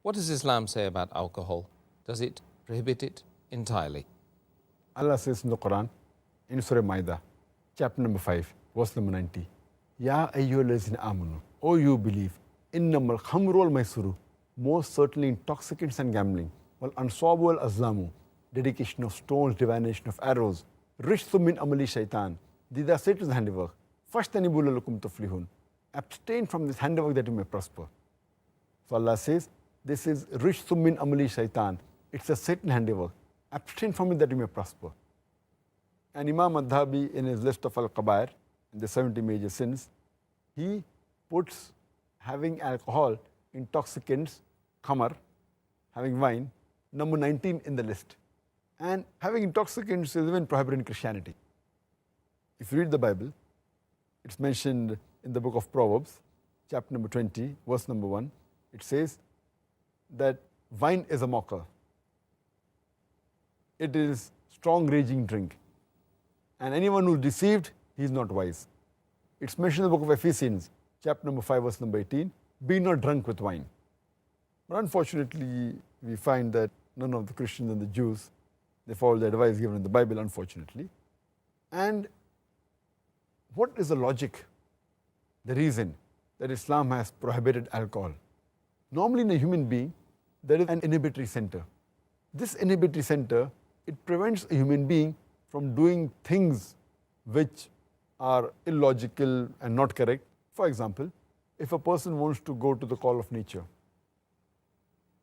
What does Islam say about alcohol? Does it prohibit it entirely? Allah says in the Quran, in Surah Maida, chapter number 5, verse number 90, Ya ayyuhallazina amanu, O you believe, innamal khamru wal maisuru, most certainly intoxicants and gambling, wal answabu wal azlamu, dedication of stones, divination of arrows, rishthum min amali shaitan, these are Satan's handiwork. Fashtanibu lalakum tuflihun, abstain from this handiwork that you may prosper. So Allah says, this is rishthum min amali shaitan, it's a Satan handiwork. Abstain from it that you may prosper. And Imam Adhabi, in his list of Al-Qabair, the 70 major sins, he puts having alcohol, intoxicants, khamar, having wine, number 19 in the list. And having intoxicants is even prohibited in Christianity. If you read the Bible, it's mentioned in the book of Proverbs, chapter number 20, verse number 1. It says that wine is a mocker. It is strong raging drink. And anyone who is deceived, he is not wise. It's mentioned in the book of Ephesians, chapter number 5, verse number 18, be not drunk with wine. But unfortunately, we find that none of the Christians and the Jews, they follow the advice given in the Bible, unfortunately. And what is the logic, the reason that Islam has prohibited alcohol? Normally in a human being, there is an inhibitory center. This inhibitory center, it prevents a human being from doing things which are illogical and not correct. For example, if a person wants to go to the call of nature,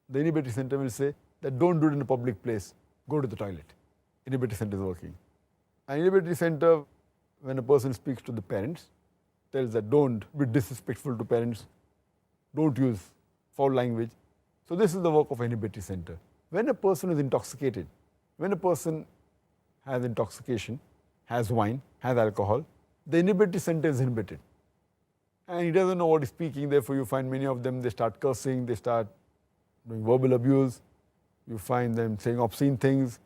the inhibitory center will say that don't do it in a public place, go to the toilet. Inhibitory center is working. An inhibitory center, when a person speaks to the parents, tells that don't be disrespectful to parents, don't use foul language. So this is the work of inhibitory center. When a person is intoxicated, when a person has intoxication, has wine, has alcohol, the inhibitory center is inhibited. And he doesn't know what he's speaking, therefore you find many of them, they start cursing, they start doing verbal abuse, you find them saying obscene things,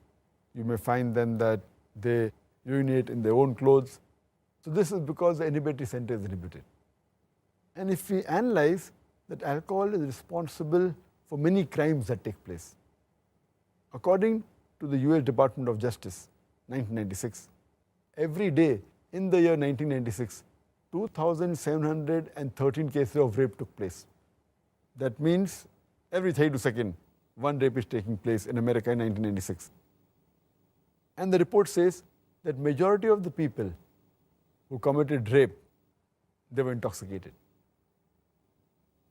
you may find them that they urinate in their own clothes. So this is because the inhibitory center is inhibited. And if we analyze that alcohol is responsible for many crimes that take place. According to the US Department of Justice, 1996, every day in the year 1996, 2,713 cases of rape took place. That means every 32 seconds, one rape is taking place in America in 1996. And the report says that majority of the people who committed rape, they were intoxicated.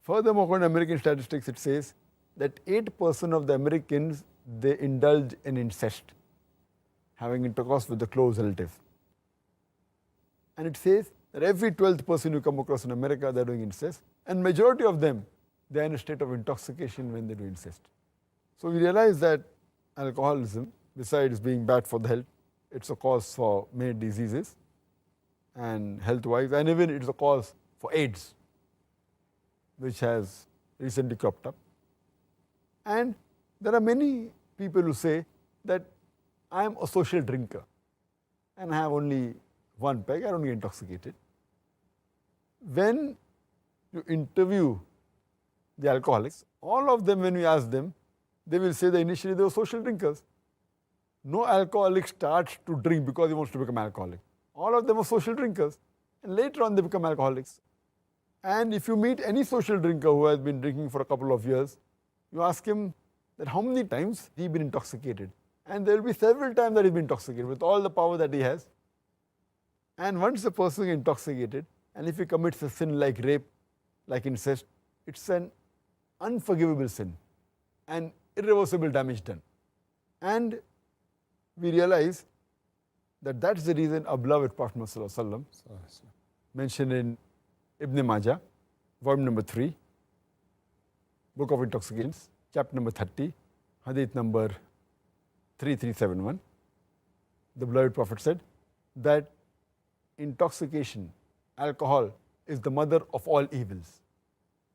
Furthermore, according to American statistics, it says that 8% of the Americans, they indulge in incest, having intercourse with the close relative. And it says that every 12th person you come across in America, they're doing incest. And majority of them, they're in a state of intoxication when they do incest. So we realize that alcoholism, besides being bad for the health, it's a cause for many diseases and health-wise, and even it's a cause for AIDS, which has recently cropped up. And there are many people who say that I am a social drinker and I have only one peg, I don't get intoxicated. When you interview the alcoholics, all of them, when we ask them, they will say that initially they were social drinkers. No alcoholic starts to drink because he wants to become alcoholic. All of them are social drinkers, and later on they become alcoholics. And if you meet any social drinker who has been drinking for a couple of years, you ask him that how many times he's been intoxicated. And there will be several times that he's been intoxicated with all the power that he has. And once a person is intoxicated, and if he commits a sin like rape, like incest, it's an unforgivable sin and irreversible damage done. And we realize that that's the reason our beloved Prophet Muhammad mentioned in Ibn Majah, volume number 3, Book of Intoxications, chapter number 30, hadith number 3371. The beloved Prophet said that intoxication, alcohol, is the mother of all evils.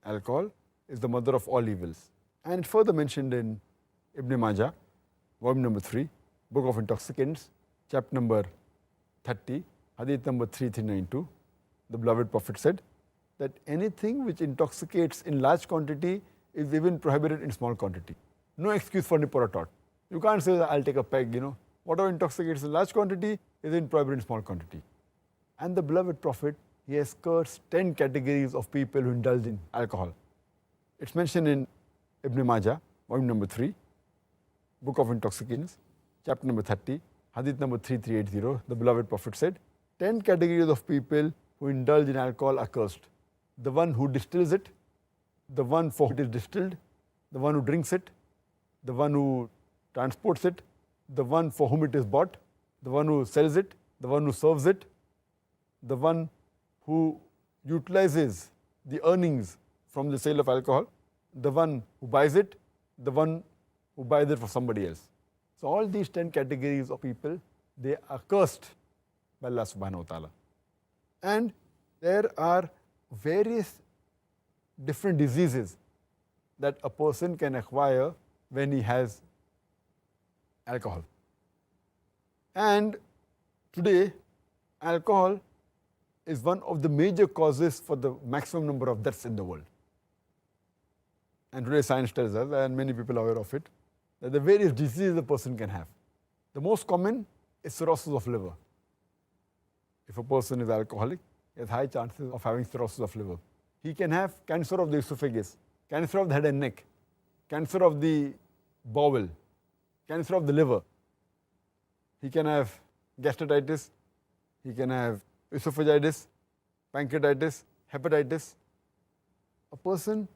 Alcohol is the mother of all evils. And further mentioned in Ibn Majah, volume number 3, Book of Intoxicants, chapter number 30, hadith number 3392, the beloved Prophet said that anything which intoxicates in large quantity is even prohibited in small quantity. No excuse for nip or a tot. You can't say that I'll take a peg, Whatever intoxicates in large quantity is in prohibited in small quantity. And the beloved Prophet, he has cursed 10 categories of people who indulge in alcohol. It's mentioned in Ibn Majah, volume number 3, Book of Intoxicants, chapter number 30, hadith number 3380. The beloved Prophet said, 10 categories of people who indulge in alcohol are cursed. The one who distills it, the one for whom it is distilled, the one who drinks it, the one who transports it, the one for whom it is bought, the one who sells it, the one who serves it, the one who utilizes the earnings from the sale of alcohol, the one who buys it, the one who buys it for somebody else. So all these 10 categories of people, they are cursed by Allah subhanahu wa ta'ala. And there are various different diseases that a person can acquire when he has alcohol. And today, alcohol is one of the major causes for the maximum number of deaths in the world. And today science tells us, and many people are aware of it, that the various diseases a person can have. The most common is cirrhosis of liver. If a person is alcoholic, he has high chances of having cirrhosis of liver. He can have cancer of the esophagus, cancer of the head and neck, cancer of the bowel, cancer of the liver. He can have gastritis, he can have esophagitis, pancreatitis, hepatitis. A person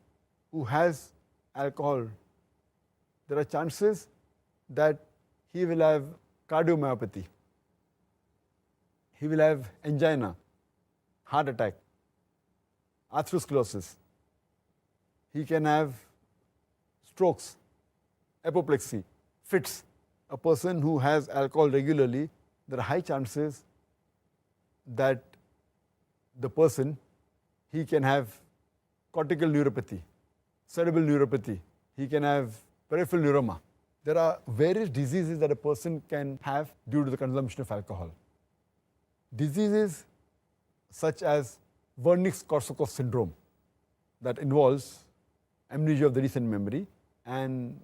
who has alcohol, there are chances that he will have cardiomyopathy, he will have angina, heart attack, atherosclerosis. He can have strokes, apoplexy, fits. A person who has alcohol regularly, there are high chances that the person, he can have cortical neuropathy, cerebral neuropathy, he can have peripheral neuroma. There are various diseases that a person can have due to the consumption of alcohol. Diseases such as Wernicke-Korsakoff syndrome, that involves amnesia of the recent memory and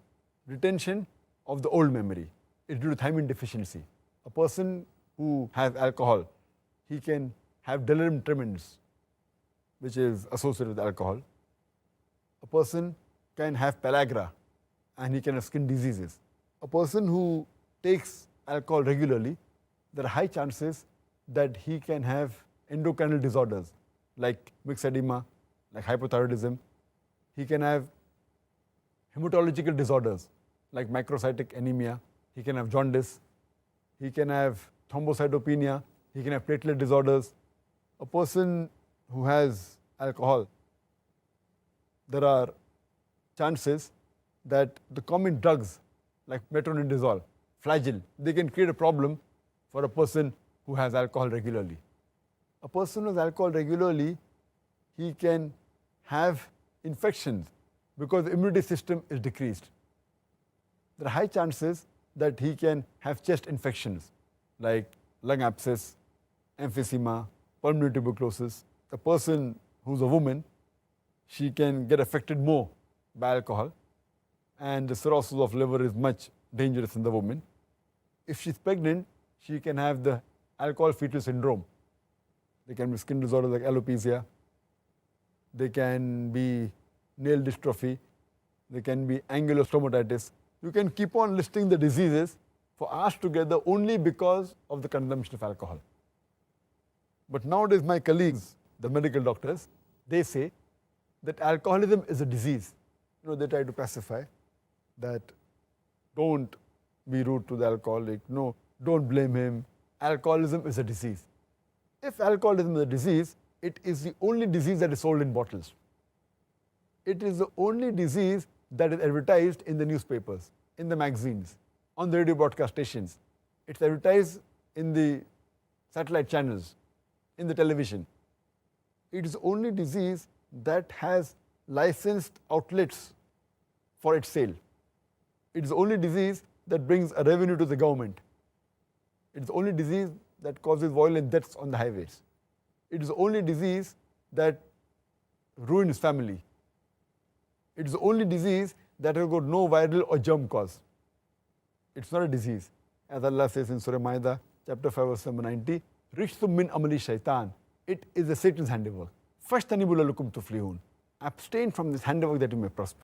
retention of the old memory, is due to thiamine deficiency. A person who has alcohol, he can have delirium tremens, which is associated with alcohol. A person can have pellagra, and he can have skin diseases. A person who takes alcohol regularly, there are high chances that he can have endocrine disorders like mixed edema, like hypothyroidism. He can have hematological disorders like macrocytic anemia. He can have jaundice. He can have thrombocytopenia. He can have platelet disorders. A person who has alcohol, there are chances that the common drugs like metronidazole, flagyl, they can create a problem for a person who has alcohol regularly. A person who has alcohol regularly, he can have infections because the immunity system is decreased. There are high chances that he can have chest infections like lung abscess, emphysema, pulmonary tuberculosis. A person who's a woman, she can get affected more by alcohol, and the cirrhosis of liver is much dangerous in the woman. If she's pregnant, she can have the alcohol fetal syndrome. There can be skin disorders like alopecia. There can be nail dystrophy. There can be angular stomatitis. You can keep on listing the diseases for hours together only because of the consumption of alcohol. But nowadays my colleagues, the medical doctors, they say that alcoholism is a disease. They try to pacify that don't be rude to the alcoholic, no, don't blame him. Alcoholism is a disease. If alcoholism is a disease, it is the only disease that is sold in bottles. It is the only disease that is advertised in the newspapers, in the magazines, on the radio broadcast stations. It's advertised in the satellite channels, in the television. It is the only disease that has licensed outlets for its sale. It is the only disease that brings a revenue to the government. It is the only disease that causes violent deaths on the highways. It is the only disease that ruins family. It's the only disease that has got no viral or germ cause. It's not a disease. As Allah says in Surah Ma'idah, chapter 5, verse number 90, Rishtum min amali shaitan. It is a Satan's handiwork. Fashtanibu lakum tuflihun. Abstain from this handiwork that you may prosper.